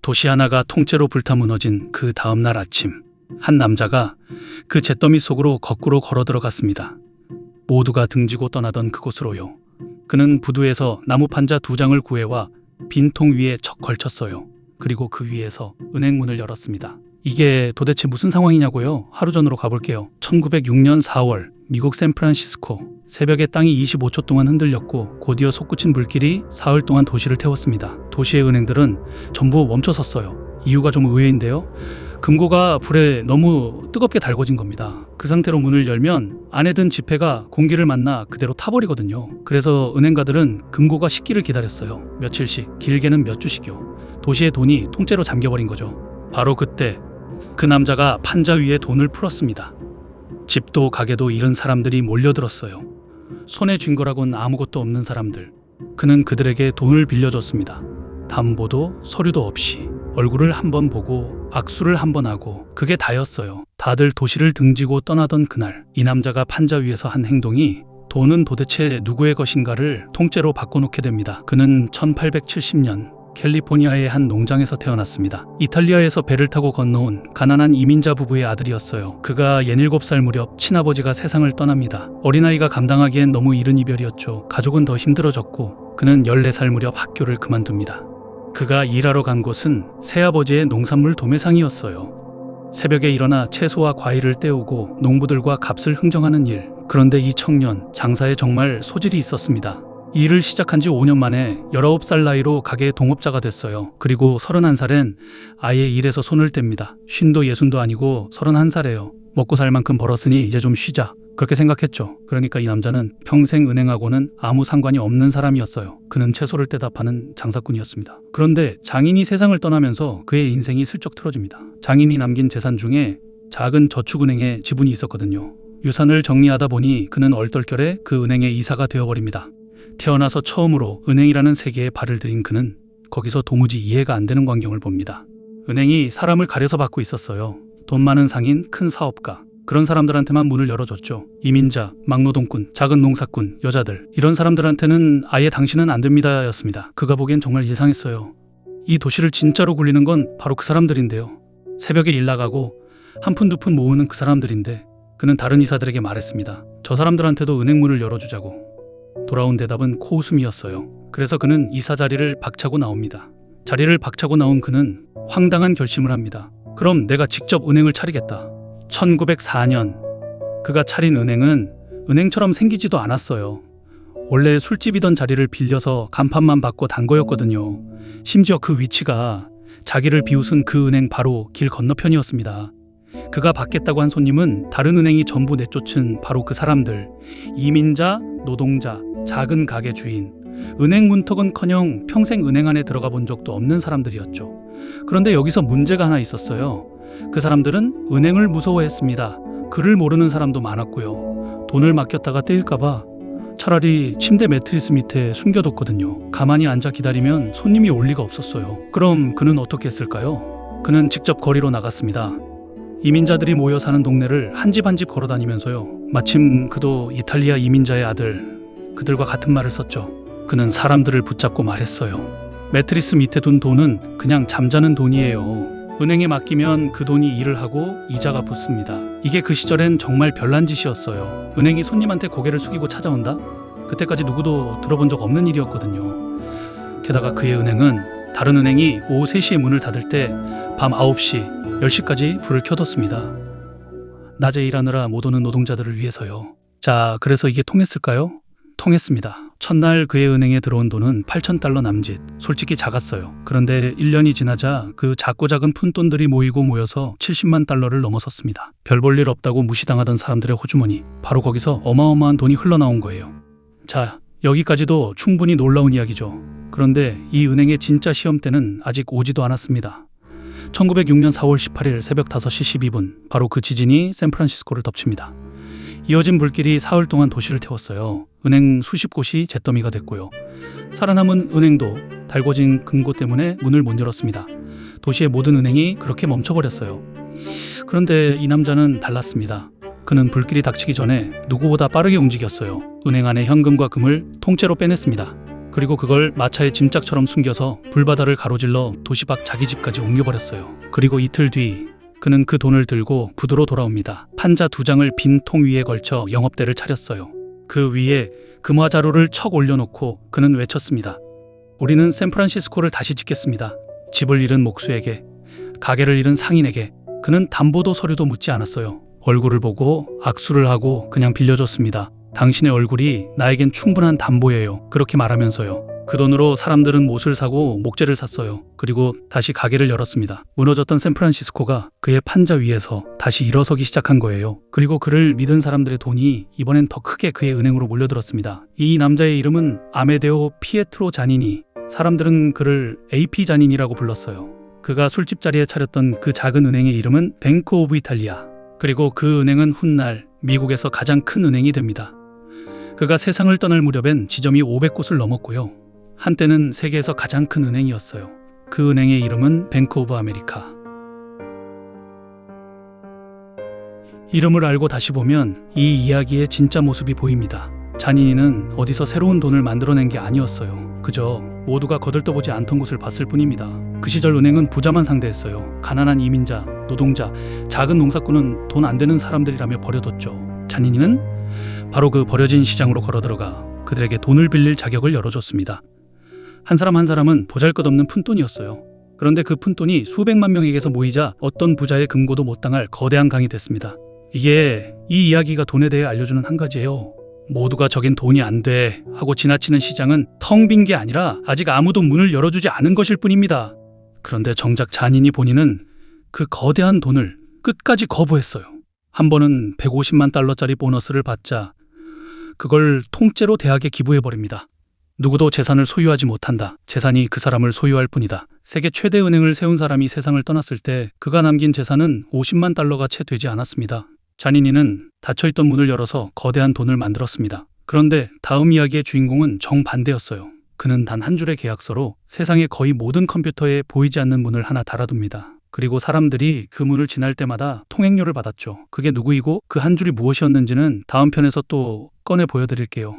도시 하나가 통째로 불타 무너진 그 다음날 아침, 한 남자가 그 잿더미 속으로 거꾸로 걸어 들어갔습니다. 모두가 등지고 떠나던 그곳으로요. 그는 부두에서 나무 판자 2장을 구해와 빈통 위에 척 걸쳤어요. 그리고 그 위에서 은행 문을 열었습니다. 이게 도대체 무슨 상황이냐고요? 하루 전으로 가볼게요. 1906년 4월 미국 샌프란시스코. 새벽에 땅이 25초 동안 흔들렸고 곧이어 솟구친 불길이 사흘 동안 도시를 태웠습니다. 도시의 은행들은 전부 멈춰섰어요. 이유가 좀 의외인데요. 금고가 불에 너무 뜨겁게 달궈진 겁니다. 그 상태로 문을 열면 안에 든 지폐가 공기를 만나 그대로 타버리거든요. 그래서 은행가들은 금고가 식기를 기다렸어요. 며칠씩, 길게는 몇 주씩이요. 도시의 돈이 통째로 잠겨버린 거죠. 바로 그때 그 남자가 판자 위에 돈을 풀었습니다. 집도 가게도 잃은 사람들이 몰려들었어요. 손에 쥔 거라곤 아무것도 없는 사람들. 그는 그들에게 돈을 빌려줬습니다. 담보도 서류도 없이 얼굴을 한번 보고 악수를 한번 하고 그게 다였어요. 다들 도시를 등지고 떠나던 그날, 이 남자가 판자 위에서 한 행동이 돈은 도대체 누구의 것인가를 통째로 바꿔놓게 됩니다. 그는 1870년 캘리포니아의 한 농장에서 태어났습니다. 이탈리아에서 배를 타고 건너온 가난한 이민자 부부의 아들이었어요. 그가 17살 무렵 친아버지가 세상을 떠납니다. 어린아이가 감당하기엔 너무 이른 이별이었죠. 가족은 더 힘들어졌고 그는 14살 무렵 학교를 그만둡니다. 그가 일하러 간 곳은 새아버지의 농산물 도매상이었어요. 새벽에 일어나 채소와 과일을 떼우고 농부들과 값을 흥정하는 일. 그런데 이 청년, 장사에 정말 소질이 있었습니다. 일을 시작한 지 5년 만에 19살 나이로 가게의 동업자가 됐어요. 그리고 31살엔 아예 일에서 손을 뗍니다. 쉰도 예순도 아니고 31살이에요. 먹고 살 만큼 벌었으니 이제 좀 쉬자. 그렇게 생각했죠. 그러니까 이 남자는 평생 은행하고는 아무 상관이 없는 사람이었어요. 그는 채소를 떼다 파는 장사꾼이었습니다. 그런데 장인이 세상을 떠나면서 그의 인생이 슬쩍 틀어집니다. 장인이 남긴 재산 중에 작은 저축은행에 지분이 있었거든요. 유산을 정리하다 보니 그는 얼떨결에 그 은행의 이사가 되어버립니다. 태어나서 처음으로 은행이라는 세계에 발을 들인 그는 거기서 도무지 이해가 안 되는 광경을 봅니다. 은행이 사람을 가려서 받고 있었어요. 돈 많은 상인, 큰 사업가, 그런 사람들한테만 문을 열어줬죠. 이민자, 막노동꾼, 작은 농사꾼, 여자들, 이런 사람들한테는 아예 당신은 안 됩니다 였습니다. 그가 보기엔 정말 이상했어요. 이 도시를 진짜로 굴리는 건 바로 그 사람들인데요. 새벽에 일 나가고 한 푼 두 푼 모으는 그 사람들인데 그는 다른 이사들에게 말했습니다. 저 사람들한테도 은행 문을 열어주자고. 돌아온 대답은 코웃음이었어요. 그래서 그는 이사 자리를 박차고 나옵니다. 자리를 박차고 나온 그는 황당한 결심을 합니다. 그럼 내가 직접 은행을 차리겠다. 1904년 그가 차린 은행은 은행처럼 생기지도 않았어요. 원래 술집이던 자리를 빌려서 간판만 받고 단 거였거든요. 심지어 그 위치가 자기를 비웃은 그 은행 바로 길 건너편이었습니다. 그가 받겠다고 한 손님은 다른 은행이 전부 내쫓은 바로 그 사람들. 이민자, 노동자, 작은 가게 주인, 은행 문턱은커녕 평생 은행 안에 들어가 본 적도 없는 사람들이었죠. 그런데 여기서 문제가 하나 있었어요. 그 사람들은 은행을 무서워했습니다. 글을 모르는 사람도 많았고요. 돈을 맡겼다가 떼일까봐 차라리 침대 매트리스 밑에 숨겨뒀거든요. 가만히 앉아 기다리면 손님이 올 리가 없었어요. 그럼 그는 어떻게 했을까요? 그는 직접 거리로 나갔습니다. 이민자들이 모여 사는 동네를 한 집 한 집 걸어 다니면서요. 마침 그도 이탈리아 이민자의 아들, 그들과 같은 말을 썼죠. 그는 사람들을 붙잡고 말했어요. 매트리스 밑에 둔 돈은 그냥 잠자는 돈이에요. 은행에 맡기면 그 돈이 일을 하고 이자가 붙습니다. 이게 그 시절엔 정말 별난 짓이었어요. 은행이 손님한테 고개를 숙이고 찾아온다? 그때까지 누구도 들어본 적 없는 일이었거든요. 게다가 그의 은행은 다른 은행이 오후 3시에 문을 닫을 때 밤 9시, 10시까지 불을 켜뒀습니다. 낮에 일하느라 못 오는 노동자들을 위해서요. 자, 그래서 이게 통했을까요? 통했습니다. 첫날 그의 은행에 들어온 돈은 $8,000 남짓. 솔직히 작았어요. 그런데 1년이 지나자 그 작고 작은 푼돈들이 모여서 $700,000를 넘어섰습니다. 별 볼 일 없다고 무시당하던 사람들의 호주머니, 바로 거기서 어마어마한 돈이 흘러나온 거예요. 자, 여기까지도 충분히 놀라운 이야기죠. 그런데 이 은행의 진짜 시험대는 아직 오지도 않았습니다. 1906년 4월 18일 새벽 5시 12분, 바로 그 지진이 샌프란시스코를 덮칩니다. 이어진 불길이 사흘 동안 도시를 태웠어요. 은행 수십 곳이 잿더미가 됐고요. 살아남은 은행도 달궈진 금고 때문에 문을 못 열었습니다. 도시의 모든 은행이 그렇게 멈춰버렸어요. 그런데 이 남자는 달랐습니다. 그는 불길이 닥치기 전에 누구보다 빠르게 움직였어요. 은행 안의 현금과 금을 통째로 빼냈습니다. 그리고 그걸 마차에 짐짝처럼 숨겨서 불바다를 가로질러 도시 밖 자기 집까지 옮겨버렸어요. 그리고 이틀 뒤 그는 그 돈을 들고 부두로 돌아옵니다. 판자 2장을 빈 통 위에 걸쳐 영업대를 차렸어요. 그 위에 금화 자루를 척 올려놓고 그는 외쳤습니다. 우리는 샌프란시스코를 다시 짓겠습니다. 집을 잃은 목수에게, 가게를 잃은 상인에게. 그는 담보도 서류도 묻지 않았어요. 얼굴을 보고 악수를 하고 그냥 빌려줬습니다. 당신의 얼굴이 나에겐 충분한 담보예요. 그렇게 말하면서요. 그 돈으로 사람들은 못을 사고 목재를 샀어요. 그리고 다시 가게를 열었습니다. 무너졌던 샌프란시스코가 그의 판자 위에서 다시 일어서기 시작한 거예요. 그리고 그를 믿은 사람들의 돈이 이번엔 더 크게 그의 은행으로 몰려들었습니다. 이 남자의 이름은 아메데오 피에트로 자니니. 사람들은 그를 AP 자니니라고 불렀어요. 그가 술집 자리에 차렸던 그 작은 은행의 이름은 뱅크 오브 이탈리아. 그리고 그 은행은 훗날 미국에서 가장 큰 은행이 됩니다. 그가 세상을 떠날 무렵엔 지점이 500곳을 넘었고요. 한때는 세계에서 가장 큰 은행이었어요. 그 은행의 이름은 뱅크 오브 아메리카. 이름을 알고 다시 보면 이 이야기의 진짜 모습이 보입니다. 자니니는 어디서 새로운 돈을 만들어낸 게 아니었어요. 그저 모두가 거들떠보지 않던 곳을 봤을 뿐입니다. 그 시절 은행은 부자만 상대했어요. 가난한 이민자, 노동자, 작은 농사꾼은 돈 안 되는 사람들이라며 버려뒀죠. 자니니는 바로 그 버려진 시장으로 걸어들어가 그들에게 돈을 빌릴 자격을 열어줬습니다. 한 사람 한 사람은 보잘것없는 푼돈이었어요. 그런데 그 푼돈이 수백만 명에게서 모이자 어떤 부자의 금고도 못 당할 거대한 강이 됐습니다. 이 이야기가 돈에 대해 알려주는 한 가지예요. 모두가 저긴 돈이 안 돼 하고 지나치는 시장은 텅 빈 게 아니라 아직 아무도 문을 열어주지 않은 것일 뿐입니다. 그런데 정작 자니니 본인은 그 거대한 돈을 끝까지 거부했어요. 한 번은 150만 달러짜리 보너스를 받자 그걸 통째로 대학에 기부해버립니다. 누구도 재산을 소유하지 못한다. 재산이 그 사람을 소유할 뿐이다. 세계 최대 은행을 세운 사람이 세상을 떠났을 때 그가 남긴 재산은 50만 달러가 채 되지 않았습니다. 자니니는 닫혀있던 문을 열어서 거대한 돈을 만들었습니다. 그런데 다음 이야기의 주인공은 정반대였어요. 그는 단 한 줄의 계약서로 세상의 거의 모든 컴퓨터에 보이지 않는 문을 하나 달아둡니다. 그리고 사람들이 그 문을 지날 때마다 통행료를 받았죠. 그게 누구이고 그 한 줄이 무엇이었는지는 다음 편에서 또 꺼내 보여드릴게요.